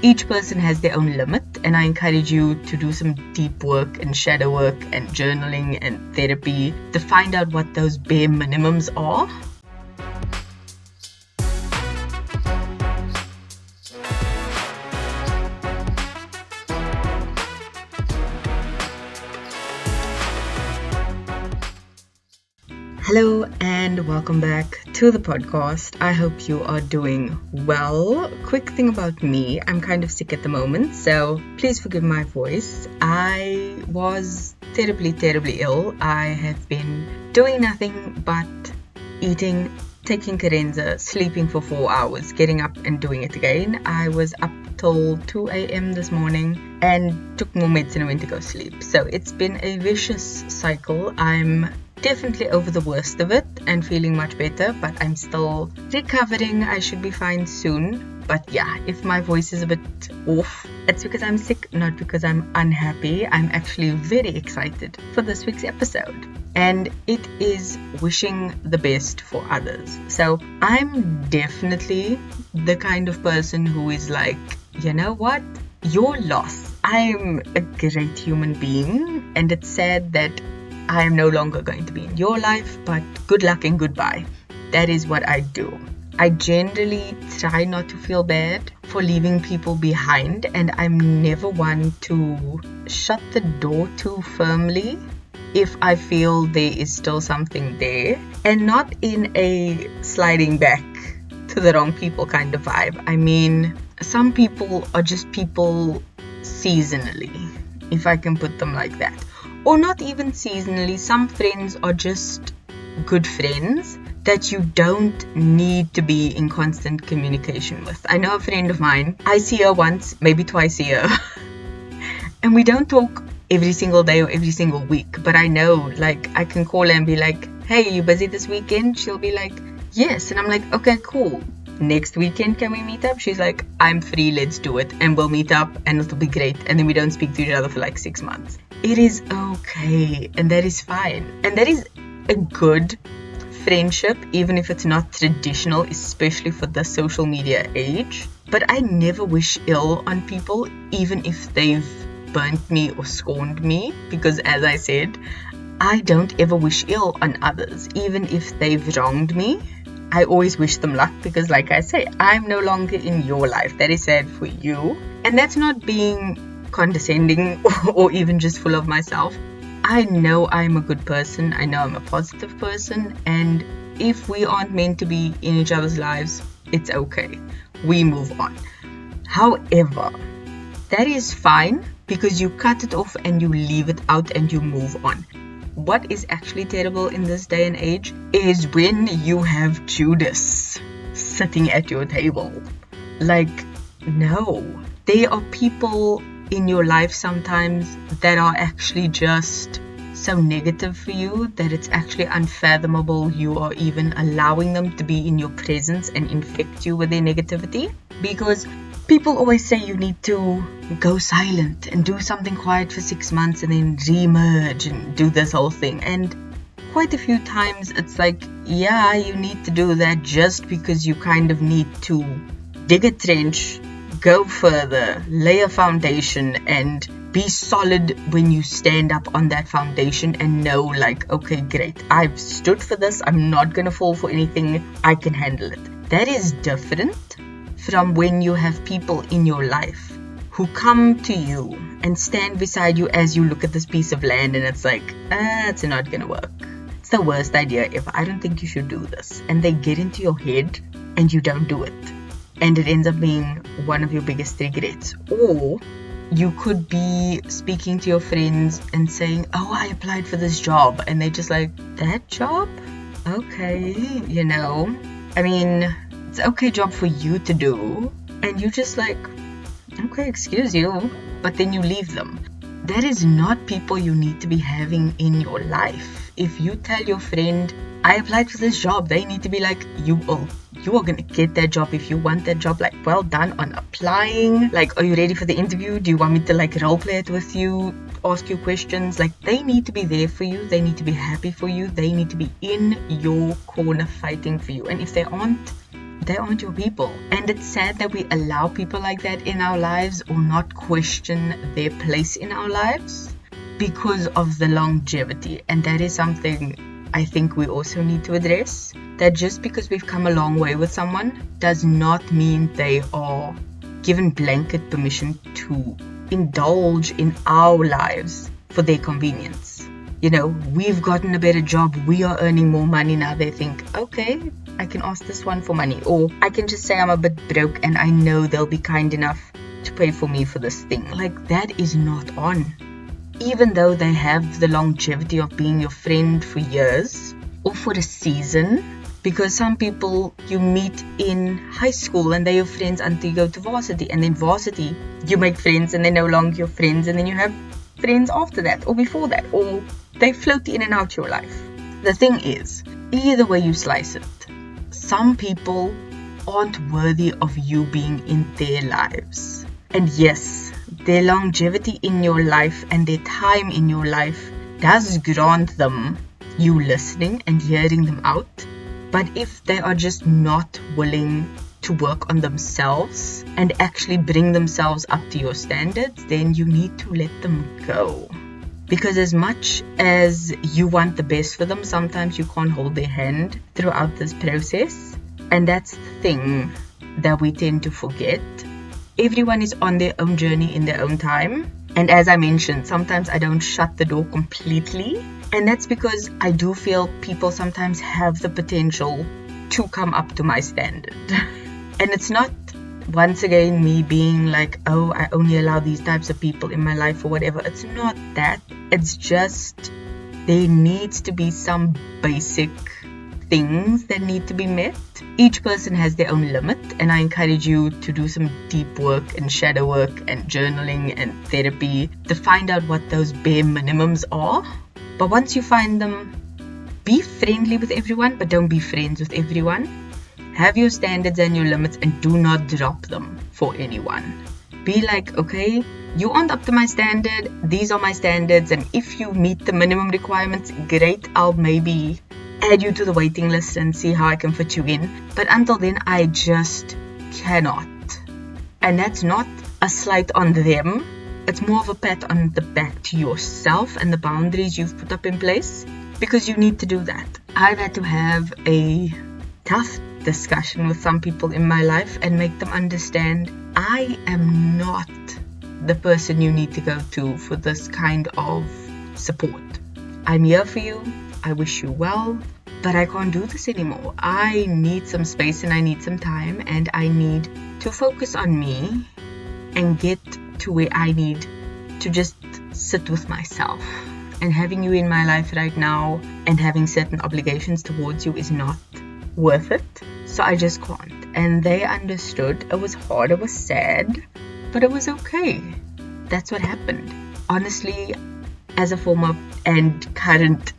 Each person has their own limit, and I encourage you to do some deep work and shadow work and journaling and therapy to find out what those bare minimums are. Hello and welcome back to the podcast. I hope you are doing well. Quick thing about me, I'm kind of sick at the moment, so please forgive my voice. I was terribly ill. I have been doing nothing but eating, taking carenza, sleeping for 4 hours, getting up and doing it again. I was up till 2 a.m. this morning and took more medicine and went to go sleep. So it's been a vicious cycle. I'm definitely over the worst of it and feeling much better, but I'm still recovering. I should be fine soon. But yeah, if my voice is a bit off, it's because I'm sick, not because I'm unhappy. I'm actually very excited for this week's episode. And it is wishing the best for others. So I'm definitely the kind of person who is like, you know what? Your loss. I'm a great human being, and it's sad that I am no longer going to be in your life, but good luck and goodbye. That is what I do. I generally try not to feel bad for leaving people behind, and I'm never one to shut the door too firmly if I feel there is still something there, and not in a sliding back to the wrong people kind of vibe. I mean, some people are just people seasonally, if I can put them like that. Or not even seasonally, some friends are just good friends that you don't need to be in constant communication with. I know a friend of mine, I see her once, maybe twice a year, and we don't talk every single day or every single week, but I know, like, I can call her and be like, hey, you busy this weekend? She'll be like, yes, and I'm like, okay, cool. Next weekend, can we meet up? She's like, I'm free, let's do it, and we'll meet up and it'll be great, and then we don't speak to each other for like 6 months. It is okay, and that is fine, and that is a good friendship, even if it's not traditional, especially for the social media age. But I never wish ill on people, even if they've burnt me or scorned me, because as I said, I don't ever wish ill on others, even if they've wronged me. I always wish them luck because, like I say, I'm no longer in your life. That is sad for you. And that's not being condescending or even just full of myself. I know I'm a good person. I know I'm a positive person. And if we aren't meant to be in each other's lives, it's okay. We move on. However, that is fine because you cut it off and you leave it out and you move on. What is actually terrible in this day and age is when you have Judas sitting at your table. Like, no. There are people in your life sometimes that are actually just so negative for you that it's actually unfathomable you are even allowing them to be in your presence and infect you with their negativity. Because people always say you need to go silent and do something quiet for 6 months and then re-emerge and do this whole thing. And quite a few times it's like, yeah, you need to do that just because you kind of need to dig a trench, go further, lay a foundation, and be solid when you stand up on that foundation and know, like, okay, great, I've stood for this, I'm not going to fall for anything, I can handle it. That is different from when you have people in your life who come to you and stand beside you as you look at this piece of land and it's like, it's not gonna work. It's the worst idea ever. I don't think you should do this. And they get into your head and you don't do it. And it ends up being one of your biggest regrets. Or you could be speaking to your friends and saying, oh, I applied for this job. And they're just like, that job? Okay, you know. I mean, it's an okay job for you to do, and you just like, okay, excuse you, but then you leave them. That is not people you need to be having in your life. If you tell your friend, I applied for this job, they need to be like, you are going to get that job if you want that job. Like, well done on applying. Like, are you ready for the interview? Do you want me to like role play it with you, ask you questions? Like, they need to be there for you. They need to be happy for you. They need to be in your corner fighting for you. And if they aren't, they aren't your people. And it's sad that we allow people like that in our lives or not question their place in our lives because of the longevity. And that is something I think we also need to address, that just because we've come a long way with someone does not mean they are given blanket permission to indulge in our lives for their convenience. You know, we've gotten a better job, we are earning more money now. They think, okay, I can ask this one for money, or I can just say I'm a bit broke and I know they'll be kind enough to pay for me for this thing. Like, that is not on. Even though they have the longevity of being your friend for years or for a season, because some people you meet in high school and they're your friends until you go to varsity, and then varsity you make friends and they're no longer your friends, and then you have friends after that or before that, or they float in and out your life. The thing is, either way you slice it, some people aren't worthy of you being in their lives. And yes, their longevity in your life and their time in your life does grant them you listening and hearing them out. But if they are just not willing to work on themselves and actually bring themselves up to your standards, then you need to let them go. Because as much as you want the best for them, sometimes you can't hold their hand throughout this process. And that's the thing that we tend to forget. Everyone is on their own journey in their own time. And as I mentioned, sometimes I don't shut the door completely. And that's because I do feel people sometimes have the potential to come up to my standard. And it's not, once again, me being like, oh, I only allow these types of people in my life or whatever. It's not that. It's just there needs to be some basic things that need to be met. Each person has their own limit, and I encourage you to do some deep work and shadow work and journaling and therapy to find out what those bare minimums are. But once you find them, be friendly with everyone, but don't be friends with everyone. Have your standards and your limits, and do not drop them for anyone. Be like, okay, you aren't up to my standard, these are my standards, and if you meet the minimum requirements, great, I'll maybe add you to the waiting list and see how I can fit you in. But until then, I just cannot. And that's not a slight on them. It's more of a pat on the back to yourself and the boundaries you've put up in place, because you need to do that. I've had to have a tough discussion with some people in my life and make them understand I am not the person you need to go to for this kind of support. I'm here for you. I wish you well, but I can't do this anymore. I need some space and I need some time, and I need to focus on me and get to where I need to just sit with myself. And having you in my life right now and having certain obligations towards you is not worth it. So I just can't. And they understood. It was hard, it was sad, but it was okay. That's what happened. Honestly, as a former and current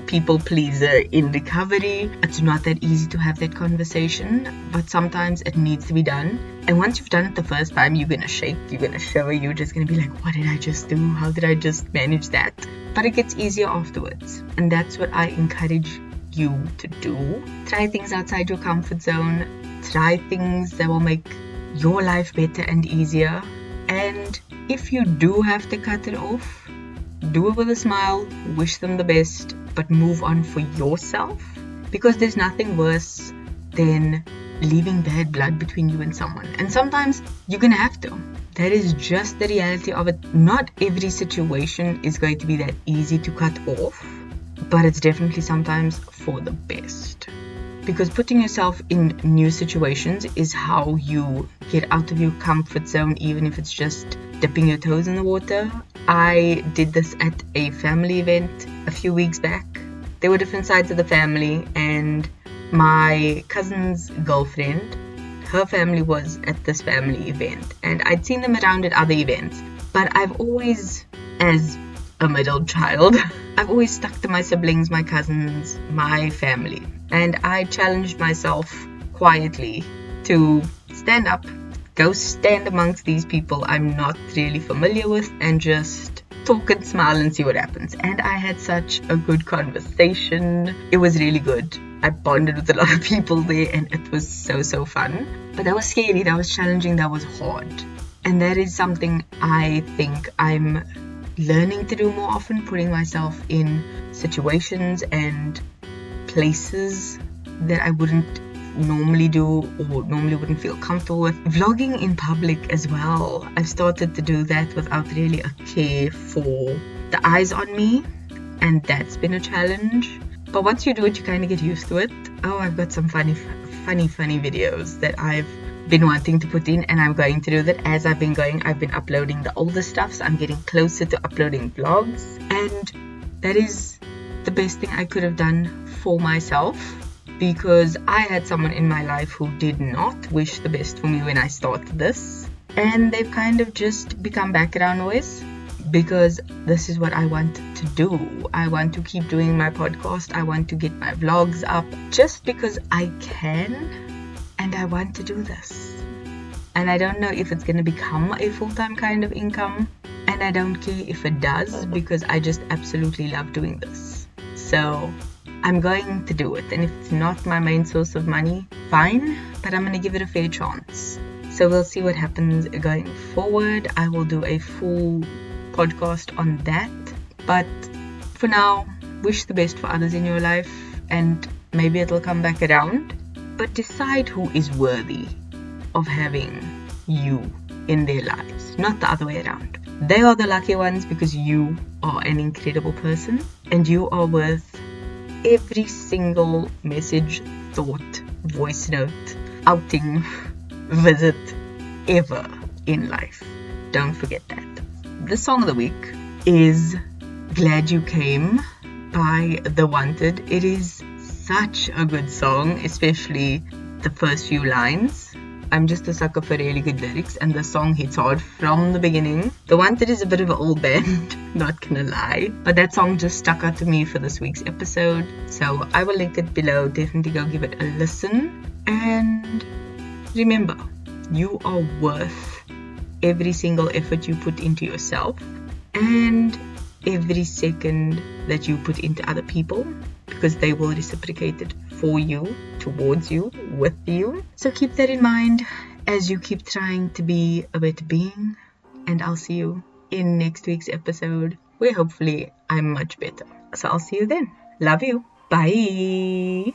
people pleaser in recovery, it's not that easy to have that conversation, but sometimes it needs to be done. And once you've done it the first time, you're gonna shake, you're gonna shiver, you're just gonna be like, what did I just do? How did I just manage that? But it gets easier afterwards, and that's what I encourage you to do. Try things outside your comfort zone. Try things that will make your life better and easier. And if you do have to cut it off, do it with a smile, wish them the best, but move on for yourself, because there's nothing worse than leaving bad blood between you and someone. And sometimes you're gonna have to. That is just the reality of it. Not every situation is going to be that easy to cut off, but it's definitely sometimes for the best. Because putting yourself in new situations is how you get out of your comfort zone, even if it's just dipping your toes in the water. I did this at a family event a few weeks back. There were different sides of the family, and my cousin's girlfriend, her family was at this family event, and I'd seen them around at other events. But I've always, as a middle child, I've always stuck to my siblings, my cousins, my family. And I challenged myself quietly to stand up, go stand amongst these people I'm not really familiar with, and just talk and smile and see what happens. And I had such a good conversation. It was really good. I bonded with a lot of people there, and it was so fun. But that was scary, that was challenging, that was hard. And that is something I think I'm learning to do more often, putting myself in situations and places that I wouldn't normally do or normally wouldn't feel comfortable with. Vlogging in public as well. I've started to do that without really a care for the eyes on me, and that's been a challenge. But once you do it, you kind of get used to it. Oh, I've got some funny videos that I've been wanting to put in, and I'm going to do that. As I've been going, I've been uploading the older stuff, so I'm getting closer to uploading vlogs, and that is the best thing I could have done for myself, because I had someone in my life who did not wish the best for me when I started this, and they've kind of just become background noise, because this is what I want to do. I want to keep doing my podcast. I want to get my vlogs up just because I can, and I want to do this. And I don't know if it's going to become a full-time kind of income, and I don't care if it does, because I just absolutely love doing this. So I'm going to do it, and if it's not my main source of money, fine, but I'm going to give it a fair chance. So we'll see what happens going forward. I will do a full podcast on that, but for now, wish the best for others in your life, and maybe it'll come back around. But decide who is worthy of having you in their lives, not the other way around. They are the lucky ones because you are an incredible person, and you are worth every single message, thought, voice note, outing, visit ever in life. Don't forget that. The song of the week is Glad You Came by The Wanted. It is such a good song, especially the first few lines. I'm just a sucker for really good lyrics, and the song hits hard from the beginning. The Wanted is a bit of an old band, not gonna lie, but that song just stuck out to me for this week's episode, so I will link it below. Definitely go give it a listen, and remember, you are worth every single effort you put into yourself, and every second that you put into other people, because they will reciprocate it for you, towards you, with you. So keep that in mind as you keep trying to be a better being, and I'll see you in next week's episode, where hopefully I'm much better. So I'll see you then. Love you. Bye.